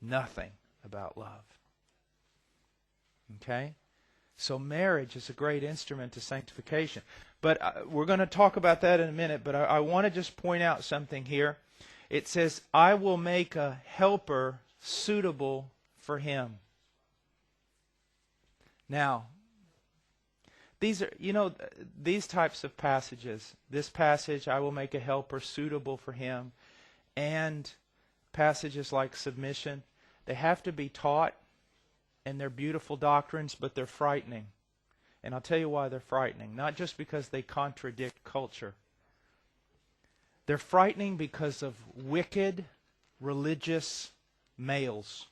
nothing about love. Okay? So marriage is a great instrument to sanctification. But we're going to talk about that in a minute, but I want to just point out something here. It says, I will make a helper suitable for him. Now, these are, these types of passages, this passage, I will make a helper suitable for him, and passages like submission, they have to be taught, and they're beautiful doctrines, but they're frightening. And I'll tell you why they're frightening. Not just because they contradict culture. They're frightening because of wicked, religious males.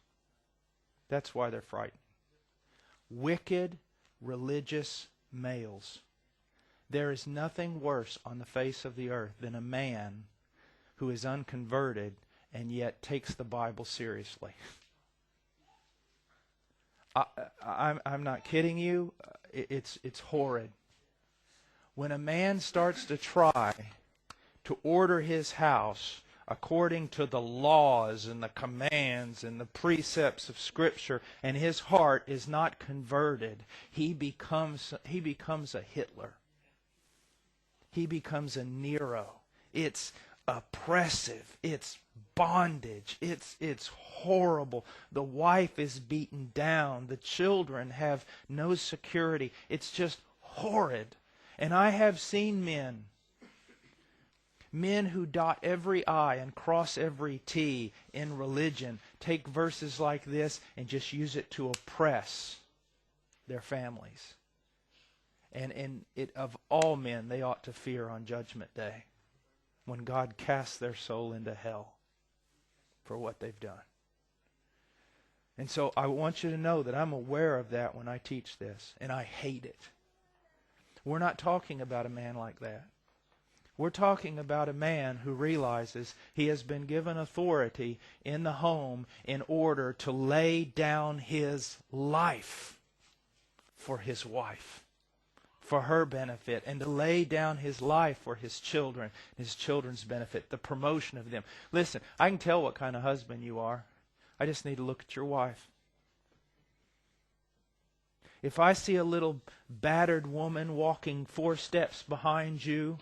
That's why they're frightening. Wicked, religious males. There is nothing worse on the face of the earth than a man who is unconverted and yet takes the Bible seriously. I'm not kidding you. It's horrid. When a man starts to try to order his house according to the laws and the commands and the precepts of Scripture, and his heart is not converted, he becomes a Hitler. He becomes a Nero. It's oppressive. It's bondage. It's horrible. The wife is beaten down. The children have no security. It's just horrid. And I have seen men who dot every I and cross every T in religion, take verses like this and just use it to oppress their families. And of all men, they ought to fear on Judgment Day, when God casts their soul into hell for what they've done. And so I want you to know that I'm aware of that when I teach this, and I hate it. We're not talking about a man like that. We're talking about a man who realizes he has been given authority in the home in order to lay down his life for his wife, for her benefit, and to lay down his life for his children, his children's benefit, the promotion of them. Listen, I can tell what kind of husband you are. I just need to look at your wife. If I see a little battered woman walking 4 steps behind you,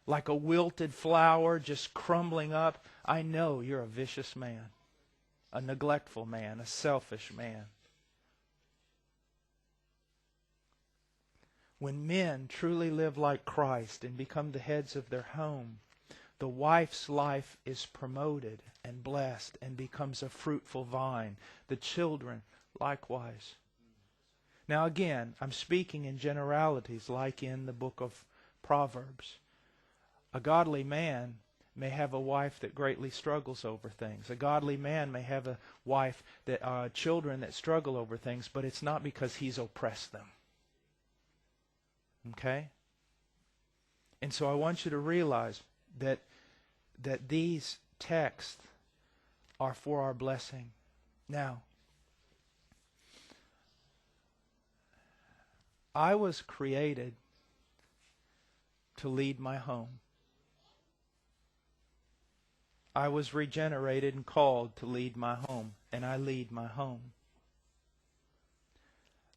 like a wilted flower just crumbling up, I know you're a vicious man, a neglectful man, a selfish man. When men truly live like Christ and become the heads of their home, the wife's life is promoted and blessed and becomes a fruitful vine. The children likewise. Now again, I'm speaking in generalities like in the book of Proverbs. A godly man may have a wife that greatly struggles over things. A godly man may have a wife that children that struggle over things, but it's not because he's oppressed them. Okay? And so I want you to realize that these texts are for our blessing. Now, I was created to lead my home. I was regenerated and called to lead my home, and I lead my home.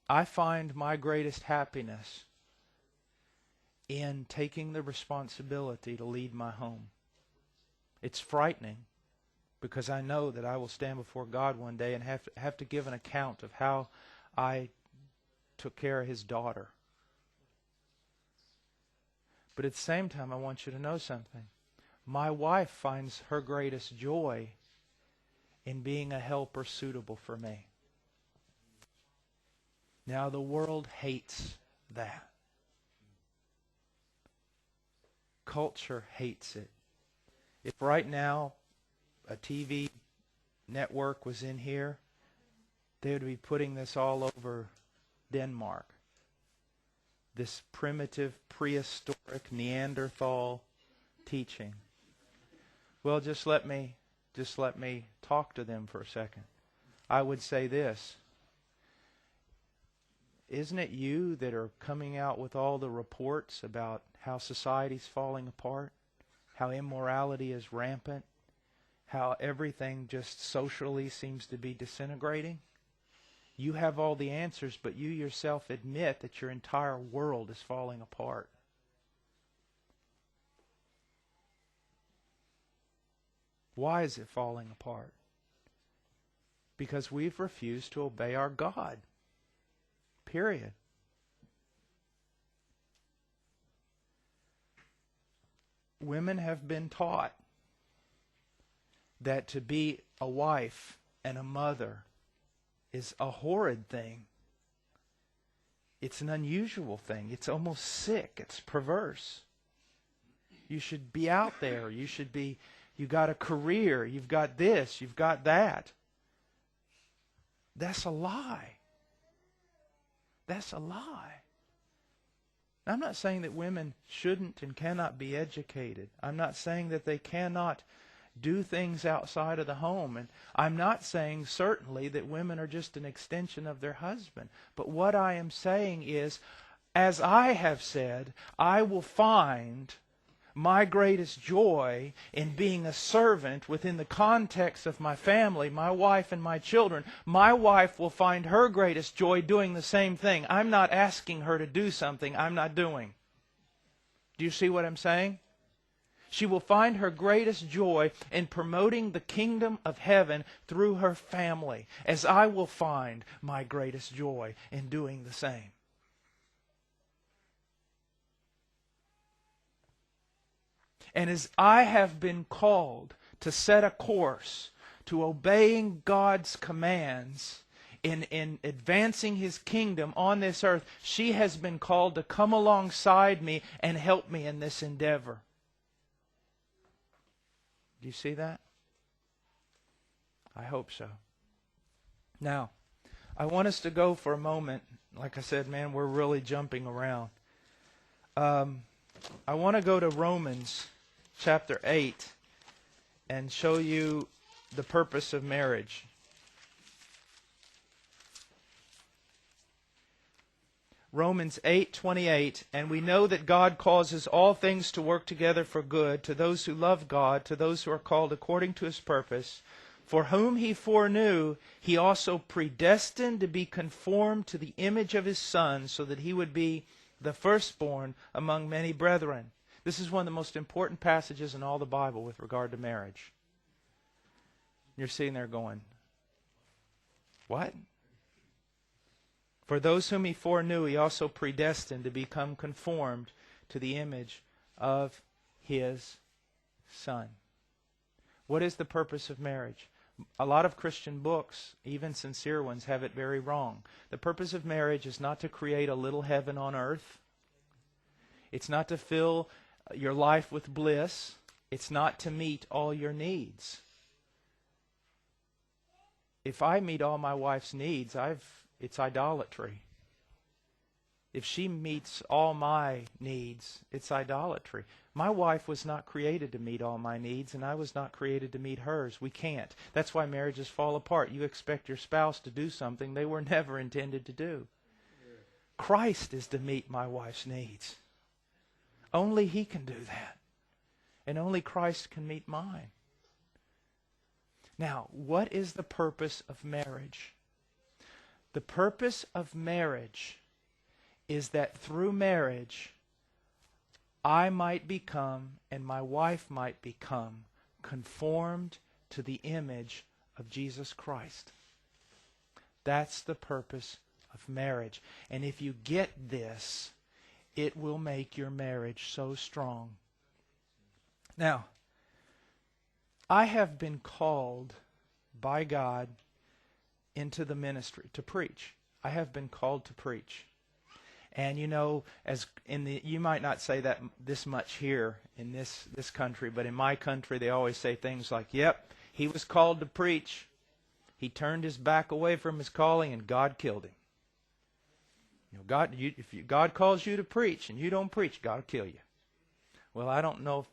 I find my greatest happiness in taking the responsibility to lead my home. It's frightening because I know that I will stand before God one day and have to give an account of how I took care of His daughter. But at the same time, I want you to know something. My wife finds her greatest joy in being a helper suitable for me. Now, the world hates that. Culture hates it. If right now a TV network was in here, they would be putting this all over Denmark. This primitive, prehistoric, Neanderthal teaching. Well, just let me talk to them for a second. I would say this. Isn't it you that are coming out with all the reports about how society's falling apart, how immorality is rampant, how everything just socially seems to be disintegrating? You have all the answers, but you yourself admit that your entire world is falling apart. Why is it falling apart? Because we've refused to obey our God. Period. Women have been taught that to be a wife and a mother is a horrid thing. It's an unusual thing. It's almost sick. It's perverse. You should be out there. You got a career. You've got this. You've got that. That's a lie. That's a lie. I'm not saying that women shouldn't and cannot be educated. I'm not saying that they cannot do things outside of the home. And I'm not saying certainly that women are just an extension of their husband. But what I am saying is, as I have said, I will find my greatest joy in being a servant within the context of my family, my wife and my children. My wife will find her greatest joy doing the same thing. I'm not asking her to do something I'm not doing. Do you see what I'm saying? She will find her greatest joy in promoting the kingdom of heaven through her family, as I will find my greatest joy in doing the same. And as I have been called to set a course to obeying God's commands in advancing His kingdom on this earth, she has been called to come alongside me and help me in this endeavor. Do you see that? I hope so. Now, I want us to go for a moment. Like I said, man, we're really jumping around. I want to go to Romans chapter 8 and show you the purpose of marriage. Romans 8:28, and we know that God causes all things to work together for good to those who love God, to those who are called according to His purpose. For whom He foreknew, He also predestined to be conformed to the image of His Son, so that He would be the firstborn among many brethren. This is one of the most important passages in all the Bible with regard to marriage. You're sitting there going, what? For those whom He foreknew, He also predestined to become conformed to the image of His Son. What is the purpose of marriage? A lot of Christian books, even sincere ones, have it very wrong. The purpose of marriage is not to create a little heaven on earth. It's not to fill your life with bliss. It's not to meet all your needs. If I meet all my wife's needs, it's idolatry. If she meets all my needs, it's idolatry. My wife was not created to meet all my needs, and I was not created to meet hers. We can't. That's why marriages fall apart. You expect your spouse to do something they were never intended to do. Christ is to meet my wife's needs. Only He can do that. And only Christ can meet mine. Now, what is the purpose of marriage? The purpose of marriage is that through marriage, I might become, and my wife might become, conformed to the image of Jesus Christ. That's the purpose of marriage. And if you get this, it will make your marriage so strong. Now, I have been called by God into the ministry to preach. I have been called to preach. And you know, you might not say that this much here in this country, but in my country they always say things like, yep, he was called to preach. He turned his back away from his calling and God killed him. You know, God calls you to preach and you don't preach, God will kill you. Well, I don't know